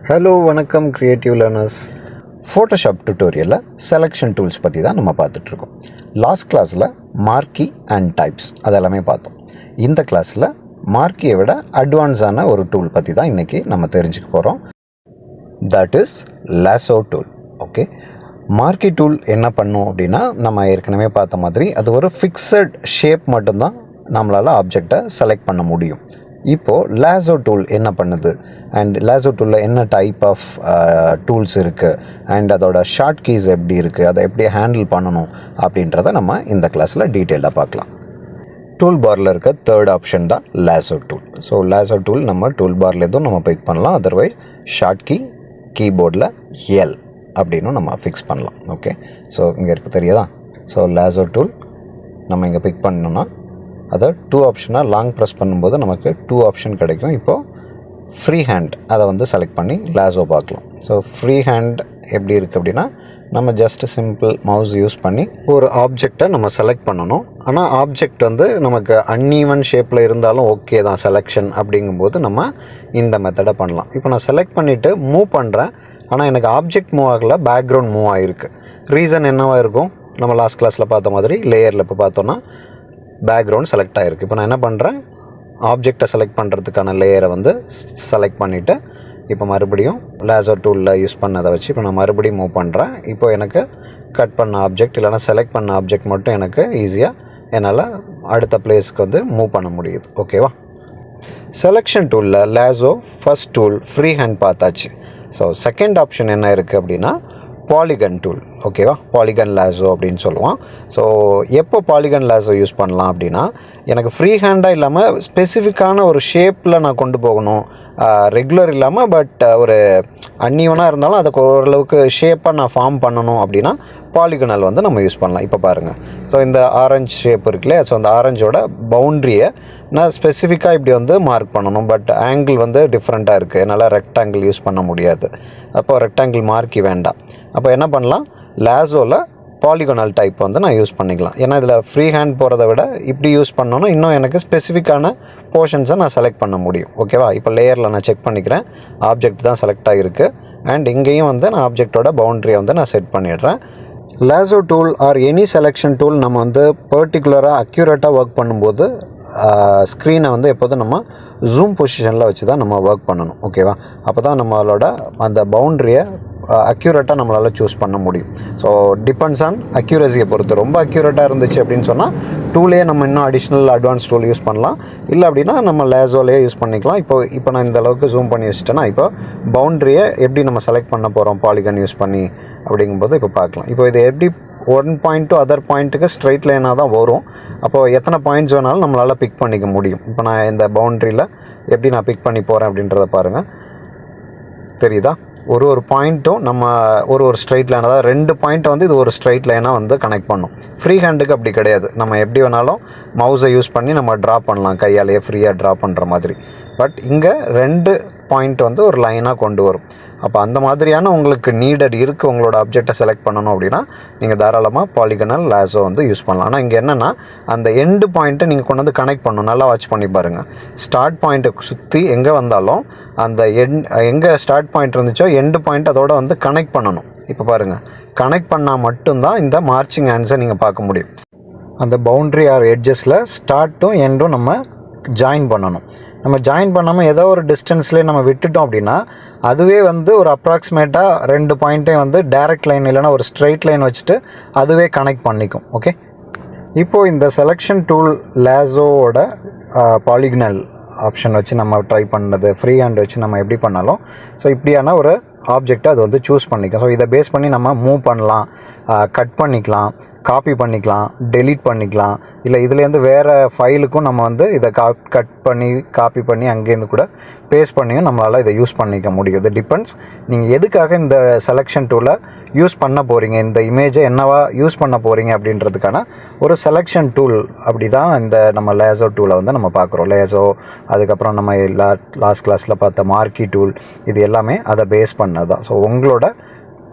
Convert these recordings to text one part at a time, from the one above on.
Hello வணக்கம் creative learners. Photoshop டுட்டோரியலில் selection tools பற்றி தான் நம்ம பார்த்துட்ருக்கோம். லாஸ்ட் கிளாஸில் மார்க்கி அண்ட் டைப்ஸ் அதெல்லாமே பார்த்தோம். இந்த கிளாஸில் மார்க்கியை விட அட்வான்ஸான ஒரு டூல் பற்றி தான் இன்றைக்கி நம்ம தெரிஞ்சுக்க போகிறோம். That is lasso tool. Okay, marquee tool என்ன பண்ணும் அப்படின்னா, நம்ம ஏற்கனவே பார்த்த மாதிரி அது ஒரு ஃபிக்ஸட் ஷேப் மட்டும்தான் நம்மளால் ஆப்ஜெக்டை செலக்ட் பண்ண முடியும். இப்போது லாசோ டூல் என்ன பண்ணுது அண்ட் லாசோ டூலில் என்ன டைப் ஆஃப் டூல்ஸ் இருக்குது அண்ட் அதோட ஷார்ட் கீஸ் எப்படி இருக்குது, அதை எப்படி ஹேண்டில் பண்ணணும் அப்படின்றத நம்ம இந்த கிளாஸில் டீட்டெயிலாக பார்க்கலாம். டூல் பாரில் இருக்க தேர்ட் ஆப்ஷன் தான் lasso tool. So lasso tool நம்ம டூல் பாரில் எதுவும் நம்ம பிக் பண்ணலாம். அதர்வைஸ் ஷார்ட் கீபோர்டில் எல் அப்படின்னு நம்ம ஃபிக்ஸ் பண்ணலாம். ஓகே, ஸோ இங்கே இருக்குது தெரியாதா? ஸோ லாசோ டூல் நம்ம இங்கே பிக் பண்ணோன்னா அதை 2 ஆப்ஷனாக லாங் ப்ரெஸ் பண்ணும்போது நமக்கு 2 ஆப்ஷன் கிடைக்கும். இப்போது ஃப்ரீ ஹேண்ட் அதை செலக்ட் பண்ணி லாசோ பார்க்கலாம். ஸோ ஃப்ரீ ஹேண்ட் எப்படி இருக்குது அப்படின்னா, நம்ம ஜஸ்ட்டு சிம்பிள் மவுஸ் யூஸ் பண்ணி ஒரு ஆப்ஜெக்டை நம்ம செலக்ட் பண்ணணும். ஆனால் ஆப்ஜெக்ட் நமக்கு அன்ஈவன் ஷேப்பில் இருந்தாலும் ஓகே தான் செலெக்ஷன் அப்படிங்கும்போது நம்ம இந்த மெத்தடை பண்ணலாம். இப்போ நான் செலக்ட் பண்ணிவிட்டு மூவ் பண்ணுறேன், ஆனால் எனக்கு ஆப்ஜெக்ட் மூவ் ஆகலை, பேக்ரவுண்ட் மூவ் ஆகிருக்கு. ரீசன் என்னவாக இருக்கும்? நம்ம லாஸ்ட் கிளாஸில் பார்த்த மாதிரி லேயரில் இப்போ பார்த்தோன்னா பேக்ரவுண்ட் செலக்ட் ஆகிருக்கு. இப்போ நான் என்ன பண்ணுறேன், ஆப்ஜெக்டை செலக்ட் பண்ணுறதுக்கான லேயரை செலக்ட் பண்ணிவிட்டு இப்போ மறுபடியும் லாசோ டூலில் யூஸ் பண்ணதை வச்சு இப்போ நான் மறுபடியும் மூவ் பண்ணுறேன். இப்போ எனக்கு கட் பண்ண ஆப்ஜெக்ட் இல்லைனா செலக்ட் பண்ண ஆப்ஜெக்ட் மட்டும் எனக்கு ஈஸியாக என்னால் அடுத்த பிளேஸ்க்கு மூவ் பண்ண முடியுது. ஓகேவா? செலெக்ஷன் டூலில் lasso first tool free hand பார்த்தாச்சு. ஸோ செகண்ட் ஆப்ஷன் என்ன இருக்குது அப்படின்னா பாலிகன் டூல். ஓகேவா? பாலிகன் லாசோ அப்படின்னு சொல்லுவோம். ஸோ எப்போ பாலிகன் லாசோ யூஸ் பண்ணலாம் அப்படின்னா, எனக்கு ஃப்ரீ ஹேண்டாக இல்லாமல் ஸ்பெசிஃபிக்கான ஒரு ஷேப்பில் நான் கொண்டு போகணும், ரெகுலர் இல்லாமல் பட் ஒரு அன்ஈவனாக இருந்தாலும் அதுக்கு ஓரளவுக்கு ஷேப்பாக நான் ஃபார்ம் பண்ணணும் அப்படின்னா பாலிகனல் நம்ம யூஸ் பண்ணலாம். இப்போ பாருங்கள், ஸோ இந்த ஆரஞ்சு ஷேப் இருக்குல்லையே, ஸோ அந்த ஆரஞ்சோட பவுண்ட்ரியை நான் ஸ்பெசிஃபிக்காக இப்படி மார்க் பண்ணணும். பட் ஆங்கிள் டிஃப்ரெண்ட்டாக இருக்குது, என்னால் ரெக்டாங்கிள் யூஸ் பண்ண முடியாது. அப்போது ரெக்டாங்கிள் மார்க்கி வேண்டாம். அப்போ என்ன பண்ணலாம், லாசோவில் பாலிகோனல் டைப் நான் யூஸ் பண்ணிக்கலாம். ஏன்னா இதில் ஃப்ரீ ஹேண்ட் போகிறத விட இப்படி யூஸ் பண்ணோன்னா இன்னும் எனக்கு ஸ்பெசிஃபிக்கான போர்ஷன்ஸை நான் செலக்ட் பண்ண முடியும். ஓகேவா? இப்போ லேயரில் நான் செக் பண்ணிக்கிறேன், ஆப்ஜெக்ட் தான் செலக்ட் ஆகிருக்கு. அண்ட் இங்கேயும் நான் ஆப்ஜெக்டோட பவுண்ட்ரியை நான் செட் பண்ணிடுறேன். Lasso tool or any selection tool நம்ம பர்டிகுலராக அக்யூரேட்டாக ஒர்க் பண்ணும்போது ஸ்க்ரீனை எப்போதும் நம்ம ஜூம் பொசிஷனில் வச்சு தான் நம்ம ஒர்க் பண்ணணும். ஓகேவா? அப்போ தான் நம்மளோட அந்த பவுண்ட்ரியை அக்யூரேட்டாக நம்மளால் சூஸ் பண்ண முடியும். ஸோ டிபெண்ட்ஸ் ஆன் அக்யூரஸியை பொறுத்து. ரொம்ப அக்யூரேட்டாக இருந்துச்சு அப்படின்னு சொன்னால் டூலே நம்ம இன்னும் அடிஷ்னல் அட்வான்ஸ் டூல் யூஸ் பண்ணலாம். இல்லை அப்படின்னா நம்ம லாசோலேயே யூஸ் பண்ணிக்கலாம். இப்போ நான் இந்த அளவுக்கு ஜூம் பண்ணி வச்சுட்டேன்னா இப்போ பவுண்ட்ரியை எப்படி நம்ம செலக்ட் பண்ண போகிறோம் பாலிகன் யூஸ் பண்ணி அப்படிங்கும்போது இப்போ பார்க்கலாம். இப்போ இது எப்படி ஒன் பாயிண்ட் டு அதர் பாயிண்ட்டுக்கு ஸ்ட்ரைட் லைனாக தான் வரும். அப்போது எத்தனை பாயிண்ட்ஸ் வேணாலும் நம்மளால் பிக் பண்ணிக்க முடியும். இப்போ நான் இந்த பவுண்ட்ரியில் எப்படி நான் பிக் பண்ணி போகிறேன் அப்படின்றத பாருங்கள், தெரியுதா? ஒரு பாயிண்ட்டும் நம்ம ஒரு ஸ்ட்ரைட் லைன், அதாவது 2 பாயிண்ட்டை இது ஒரு ஸ்ட்ரைட் லைனாக கனெக்ட் பண்ணும். ஃப்ரீ ஹேண்டுக்கு அப்படி கிடையாது. நம்ம எப்படி வேணாலும் மவுஸை யூஸ் பண்ணி நம்ம ட்ரா பண்ணலாம், கையாலேயே ஃப்ரீயாக ட்ரா பண்ணுற மாதிரி. பட் இங்கே 2 பாயிண்ட் ஒரு லைனாக கொண்டு வரும். அப்போ அந்த மாதிரியான உங்களுக்கு நீடட் இருக்குது, உங்களோட ஆப்ஜெக்டை செலக்ட் பண்ணணும் அப்படின்னா நீங்கள் தாராளமாக பாலிகனல் லாசோ யூஸ் பண்ணலாம். ஆனால் இங்கே என்னென்னா அந்த எண்டு பாயிண்ட்டை நீங்கள் கொண்டு கனெக்ட் பண்ணணும். நல்லா வாட்ச் பண்ணி பாருங்கள். ஸ்டார்ட் பாயிண்ட்டை சுற்றி எங்கே வந்தாலும் அந்த எங்கே ஸ்டார்ட் பாயிண்ட் இருந்துச்சோ எண்டு பாயிண்ட் அதோட கனெக்ட் பண்ணணும். இப்போ பாருங்கள், கனெக்ட் பண்ணால் மட்டும்தான் இந்த மார்ச்சிங் ஹேண்ட்ஸை நீங்கள் பார்க்க முடியும். அந்த பவுண்ட்ரி ஆர் எட்ஜஸில் ஸ்டார்ட்டும் எண்டும் நம்ம ஜாயின் பண்ணணும். நம்ம ஜாயின் பண்ணாமல் ஏதோ ஒரு டிஸ்டன்ஸ்லேயே நம்ம விட்டுட்டோம் அப்படின்னா அதுவே ஒரு அப்ராக்சிமேட்டாக 2 பாயிண்ட்டையும் டைரக்ட் லைன் இல்லைனா ஒரு ஸ்ட்ரைட் லைன் வச்சுட்டு அதுவே கனெக்ட் பண்ணிக்கும். ஓகே, இப்போது இந்த செலெக்ஷன் டூல் லாசோவோட பாலிகனல் ஆப்ஷன் வச்சு நம்ம ட்ரை பண்ணது ஃப்ரீ ஹேண்ட் வச்சு நம்ம எப்படி பண்ணாலும் ஸோ இப்படியான ஒரு ஆப்ஜெக்டை அது சூஸ் பண்ணிக்கும். ஸோ இதை பேஸ் பண்ணி நம்ம மூவ் பண்ணலாம், கட் பண்ணிக்கலாம், காப்பி பண்ணிக்கலாம், டெலீட் பண்ணிக்கலாம். இல்லை இதுலேருந்து வேறு ஃபைலுக்கும் நம்ம இதை கட் பண்ணி காப்பி பண்ணி அங்கேருந்து கூட பேஸ்ட் பண்ணியும் நம்மளால் இதை யூஸ் பண்ணிக்க முடியும். இது டிபெண்ட்ஸ் நீங்கள் எதுக்காக இந்த செலெக்ஷன் டூலை யூஸ் பண்ண போகிறீங்க, இந்த இமேஜை என்னவா யூஸ் பண்ண போகிறீங்க அப்படின்றதுக்கான ஒரு செலெக்ஷன் டூல். அப்படி தான் இந்த நம்ம லாசோ டூலை நம்ம பார்க்குறோம். லாசோ, அதுக்கப்புறம் நம்ம லாஸ்ட் கிளாஸில் பார்த்த மார்க்கி டூல், இது எல்லாமே அதை பேஸ் பண்ணது தான். ஸோ உங்களோட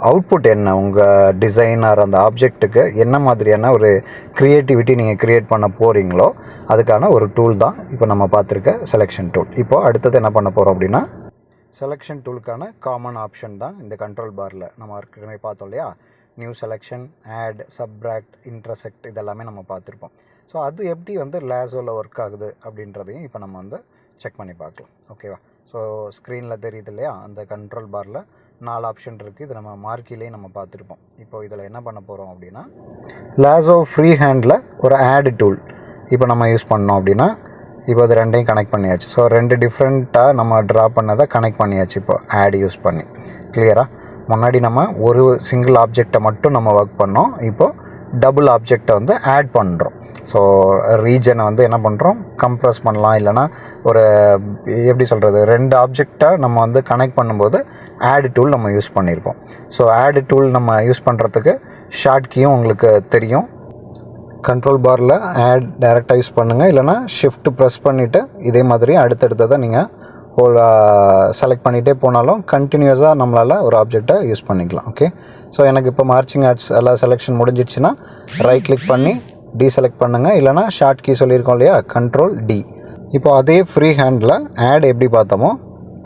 அவுட்புட் என்ன, உங்கள் டிசைனர் அந்த ஆப்ஜெக்ட்டுக்கு என்ன மாதிரியான ஒரு க்ரியேட்டிவிட்டி நீங்கள் க்ரியேட் பண்ண போகிறீங்களோ அதுக்கான ஒரு டூல் தான் இப்போ நம்ம பார்த்துருக்க செலெக்ஷன் டூல். இப்போது அடுத்தது என்ன பண்ண போகிறோம் அப்படின்னா செலெக்ஷன் டூலுக்கான காமன் ஆப்ஷன் தான் இந்த கண்ட்ரோல் பாரில் நம்ம ஏற்கனவே பார்த்தோம் இல்லையா. New selection, add, subtract, intersect இதெல்லாமே நம்ம பார்த்துருப்போம். ஸோ அது எப்படி வந்து லேசோவில் ஒர்க் ஆகுது அப்படின்றதையும் இப்போ நம்ம வந்து செக் பண்ணி பார்க்கலாம். ஓகேவா. ஸோ ஸ்க்ரீனில் தெரியுது இல்லையா, அந்த கண்ட்ரோல் பாரில் 4 ஆப்ஷன் இருக்குது. இது நம்ம மார்க்கிலேயே நம்ம பார்த்துருப்போம். இப்போது இதில் என்ன பண்ண போகிறோம் அப்படின்னா, லேசோ ஃப்ரீ ஹேண்டில் ஒரு ஆட் டூல் இப்போ நம்ம யூஸ் பண்ணோம் அப்படின்னா, இப்போ அது ரெண்டையும் கனெக்ட் பண்ணியாச்சு. ஸோ 2 டிஃப்ரெண்ட்டாக நம்ம ட்ரா பண்ணதை கனெக்ட் பண்ணியாச்சு இப்போ ஆட் யூஸ் பண்ணி. கிளியராக முன்னாடி நம்ம ஒரு சிங்கிள் ஆப்ஜெக்டை மட்டும் நம்ம ஒர்க் பண்ணோம். இப்போது டபுள் ஆப்ஜெக்டை வந்து ஆட் பண்ணுறோம். ஸோ ரீஜனை வந்து என்ன பண்ணுறோம், கம்ப்ரஸ் பண்ணலாம். இல்லைனா ஒரு எப்படி சொல்கிறது, 2 ஆப்ஜெக்டை நம்ம வந்து கனெக்ட் பண்ணும்போது ஆட் டூல் நம்ம யூஸ் பண்ணியிருப்போம். ஸோ ஆட் டூல் நம்ம யூஸ் பண்ணுறதுக்கு ஷார்ட் கீயும் உங்களுக்கு தெரியும். கண்ட்ரோல் பாரில் ஆட் டைரெக்டாக யூஸ் பண்ணுங்கள். இல்லைனா ஷிஃப்ட் ப்ரெஸ் பண்ணிவிட்டு இதே மாதிரி அடுத்தடுத்ததை நீங்கள் செலக்ட் பண்ணிகிட்டே போனாலும் கண்டினியூஸாக நம்மளால் ஒரு ஆப்ஜெக்டை யூஸ் பண்ணிக்கலாம். ஓகே. ஸோ எனக்கு இப்போ மார்ச்சிங் ஆட்ஸ் எல்லாம் செலெக்ஷன் முடிஞ்சிடுச்சுன்னா ரைட் கிளிக் பண்ணி டீசெலக்ட் பண்ணுங்கள். இல்லைனா ஷார்ட் கீ சொல்லியிருக்கோம் இல்லையா, கண்ட்ரோல் டி. இப்போ அதே ஃப்ரீ ஹேண்டில் ஆட் எப்படி பார்த்தோமோ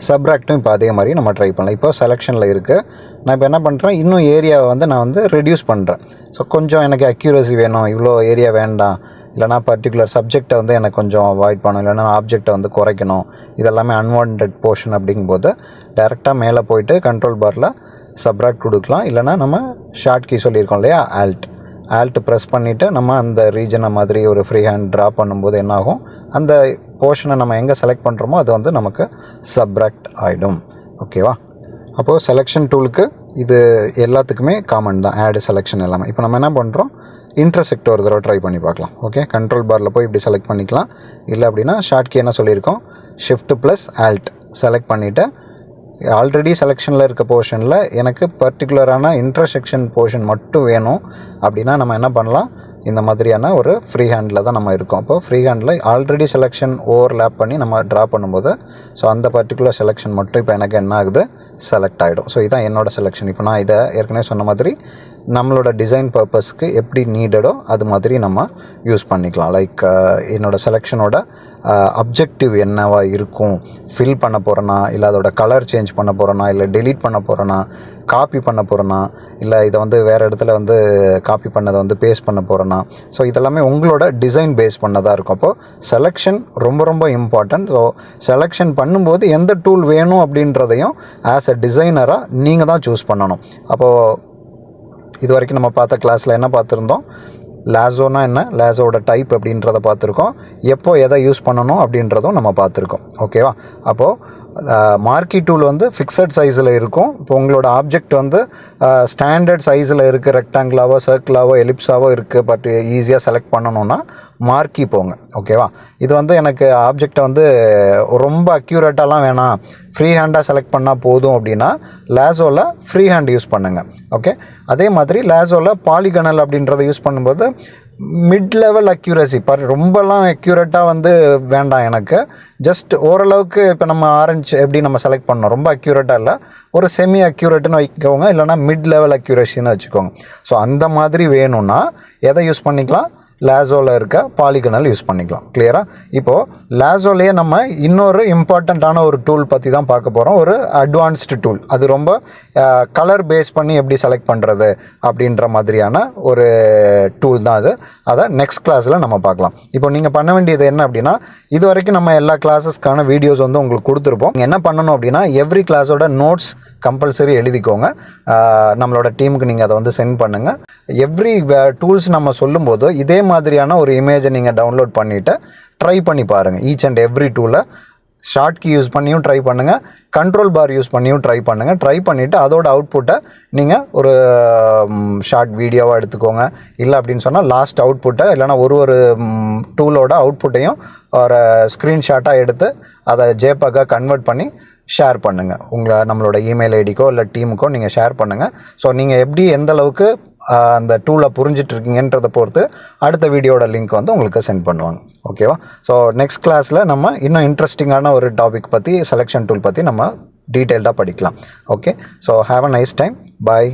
சப்ராக்டும் இப்போ அதே மாதிரி நம்ம ட்ரை பண்ணலாம். இப்போ செலெக்ஷனில் இருக்குது. நான் இப்போ என்ன பண்ணுறேன், இன்னும் ஏரியாவை வந்து நான் வந்து ரெடியூஸ் பண்ணுறேன். ஸோ கொஞ்சம் எனக்கு அக்யூரசி வேணும், இவ்வளோ ஏரியா வேண்டாம், இல்லைனா பர்டிகுலர் சப்ஜெக்டை வந்து எனக்கு கொஞ்சம் அவாய்ட் பண்ணணும், இல்லைனா ஆப்ஜெக்டை வந்து குறைக்கணும், இதெல்லாமே அன்வான்ட் போர்ஷன் அப்படிங்கும்போது டேரெக்டாக மேலே போயிட்டு கண்ட்ரோல் பாரில் சப்ராக்ட் கொடுக்கலாம். இல்லைனா நம்ம ஷார்ட் கீ சொல்லியிருக்கோம் இல்லையா, ஆல்ட் ப்ரெஸ் பண்ணிவிட்டு நம்ம அந்த ரீஜனை மாதிரி ஒரு ஃப்ரீ ஹேண்ட் ட்ரா பண்ணும்போது என்னாகும், அந்த போர்ஷனை நம்ம எங்கே செலக்ட் பண்ணுறோமோ அது வந்து நமக்கு சப்ராக்ட் ஆகிடும். ஓகேவா. அப்போது செலெக்ஷன் டூலுக்கு இது எல்லாத்துக்குமே காமன் தான், ஆட், செலெக்ஷன் எல்லாமே. இப்போ நம்ம என்ன பண்ணுறோம், இன்டர்செக்ட் ஒரு தடவை ட்ரை பண்ணி பார்க்கலாம். ஓகே. கண்ட்ரோல் பாரில் போய் இப்படி செலக்ட் பண்ணிக்கலாம். இல்லை அப்படின்னா ஷார்ட் கீ என்ன சொல்லியிருக்கோம், ஷிஃப்ட் ப்ளஸ் ஆல்ட் செலக்ட் பண்ணிவிட்டு ஆல்ரெடி செலெக்ஷனில் இருக்க போர்ஷனில் எனக்கு பர்டிகுலரான இன்டர்செக்ஷன் போர்ஷன் மட்டும் வேணும் அப்படின்னா நம்ம என்ன பண்ணலாம், இந்த மாதிரியான ஒரு ஃப்ரீ ஹேண்டில் தான் நம்ம இருக்கோம். அப்போ free handle already selection overlap பண்ணி நம்ம ட்ரா பண்ணும்போது ஸோ அந்த பர்டிகுலர் செலெக்ஷன் மட்டும் இப்போ எனக்கு என்ன ஆகுது, செலக்ட் ஆகிடும். ஸோ இதுதான் என்னோடய செலெக்ஷன். இப்போ நான் இதை ஏற்கனவே சொன்ன மாதிரி நம்மளோட டிசைன் பர்பஸ்க்கு எப்படி நீடடோ அது மாதிரி நம்ம யூஸ் பண்ணிக்கலாம். லைக் என்னோடய செலெக்ஷனோட அப்ஜெக்டிவ் என்னவா இருக்கும், ஃபில் பண்ண போகிறேன்னா, இல்லை அதோட கலர் சேஞ்ச் பண்ண போகிறேன்னா, இல்லை டெலீட் பண்ண போகிறேன்னா, காப்பி பண்ண போகிறேன்னா, இல்லை இதை வந்து வேறு இடத்துல வந்து காப்பி பண்ணதை வந்து பேஸ்ட் பண்ண போகிறேன்னா, ஸோ இதெல்லாமே உங்களோட டிசைன் பேஸ் பண்ணதாக இருக்கும். அப்போது செலெக்ஷன் ரொம்ப ரொம்ப இம்பார்ட்டண்ட். ஸோ செலெக்ஷன் பண்ணும்போது எந்த டூல் வேணும் அப்படின்றதையும் ஆஸ் அ டிசைனராக நீங்கள் தான் சூஸ் பண்ணணும். அப்போது இது வரைக்கும் நம்ம பார்த்த கிளாஸில் என்ன பார்த்துருந்தோம், லேசோனா என்ன, லேசோட டைப் அப்படின்றத பார்த்துருக்கோம், எப்போ எதை யூஸ் பண்ணணும் அப்படின்றதும் நம்ம பார்த்துருக்கோம். ஓகேவா. அப்போது மார்க்கி டூல் வந்து ஃபிக்ஸட் சைஸில் இருக்கும். இப்போ உங்களோட ஆப்ஜெக்ட் வந்து ஸ்டாண்டர்ட் சைஸில் இருக்குது, ரெக்டாங்கிளாவோ சர்க்கிளாவோ எலிப்ஸாவோ இருக்குது, பட் ஈஸியாக செலக்ட் பண்ணணுன்னா மார்க்கி போங்க. ஓகேவா. இது வந்து எனக்கு ஆப்ஜெக்டை வந்து ரொம்ப அக்யூரேட்டாலாம் வேணாம், ஃப்ரீ ஹேண்டாக செலக்ட் பண்ணால் போதும் அப்படின்னா லேசோவில் ஃப்ரீ ஹேண்ட் யூஸ் பண்ணுங்கள். ஓகே. அதே மாதிரி லேசோவில் பாலிகனல் அப்படின்றத யூஸ் பண்ணும்போது மிட் லெவல் அக்யூரசி, ரொம்பலாம் அக்யூரேட்டாக வந்து வேண்டாம் எனக்கு, ஜஸ்ட் ஓரளவுக்கு. இப்போ நம்ம ஆரஞ்சு எப்படி நம்ம செலக்ட் பண்ணோம், ரொம்ப அக்யூரேட்டாக இல்லை, ஒரு செமி அக்யூரேட்டுன்னு வைக்கோங்க, இல்லைனா மிட் லெவல் அக்யூரஸின்னு வச்சுக்கோங்க. ஸோ அந்த மாதிரி வேணும்னா எதை யூஸ் பண்ணிக்கலாம், லேசோவில் இருக்க பாலிகனல் யூஸ் பண்ணிக்கலாம். கிளியராக. இப்போது லேசோலேயே நம்ம இன்னொரு இம்பார்ட்டண்ட்டான ஒரு டூல் பற்றி தான் பார்க்க போகிறோம், ஒரு அட்வான்ஸ்டு டூல். அது ரொம்ப கலர் பேஸ் பண்ணி எப்படி செலக்ட் பண்ணுறது அப்படின்ற மாதிரியான ஒரு டூல் தான் அது. அதை நெக்ஸ்ட் கிளாஸில் நம்ம பார்க்கலாம். இப்போ நீங்கள் பண்ண வேண்டியது என்ன அப்படின்னா, இது வரைக்கும் நம்ம எல்லா கிளாஸஸ்க்கான வீடியோஸ் வந்து உங்களுக்கு கொடுத்துருப்போம். என்ன பண்ணணும் அப்படின்னா, எவ்ரி கிளாஸோட நோட்ஸ் கம்பல்சரி எழுதிக்கோங்க. நம்மளோட டீமுக்கு நீங்கள் அதை வந்து சென்ட் பண்ணுங்கள். எவ்ரி டூல்ஸ் நம்ம சொல்லும்போது இதே மாதிரியான ஒரு இமேஜை நீங்கள் டவுன்லோட் பண்ணிவிட்டு ட்ரை பண்ணி பாருங்கள். ஈச் அண்ட் எவ்ரி டூலை ஷார்ட் கீ யூஸ் பண்ணியும் ட்ரை பண்ணுங்கள், கண்ட்ரோல் பார் யூஸ் பண்ணியும் ட்ரை பண்ணுங்கள். ட்ரை பண்ணிவிட்டு அதோட அவுட்புட்டை நீங்கள் ஒரு ஷார்ட் வீடியோவாக எடுத்துக்கோங்க. இல்லை அப்படின்னு சொன்னால் லாஸ்ட் அவுட்புட்டை, இல்லைனா ஒரு டூலோட அவுட்புட்டையும் ஒரு ஸ்க்ரீன்ஷாட்டாக எடுத்து அதை ஜேபக்காக கன்வெர்ட் பண்ணி ஷேர் பண்ணுங்கள். நம்மளோட இமெயில் ஐடிக்கோ இல்லை டீமுக்கோ நீங்கள் ஷேர் பண்ணுங்கள். ஸோ நீங்கள் எப்படி எந்த அளவுக்கு அந்த டூலை புரிஞ்சிட்ருக்கீங்கன்றதை பொறுத்து அடுத்த வீடியோட லிங்க் வந்து உங்களுக்கு சென்ட் பண்ணுவாங்க. ஓகேவா. ஸோ நெக்ஸ்ட் கிளாஸில் நம்ம இன்னும் இன்ட்ரெஸ்டிங்கான ஒரு டாபிக் பற்றி, செலெக்ஷன் டூல் பற்றி நம்ம டீட்டெயில்டாக படிக்கலாம். Okay. So have a nice time. Bye.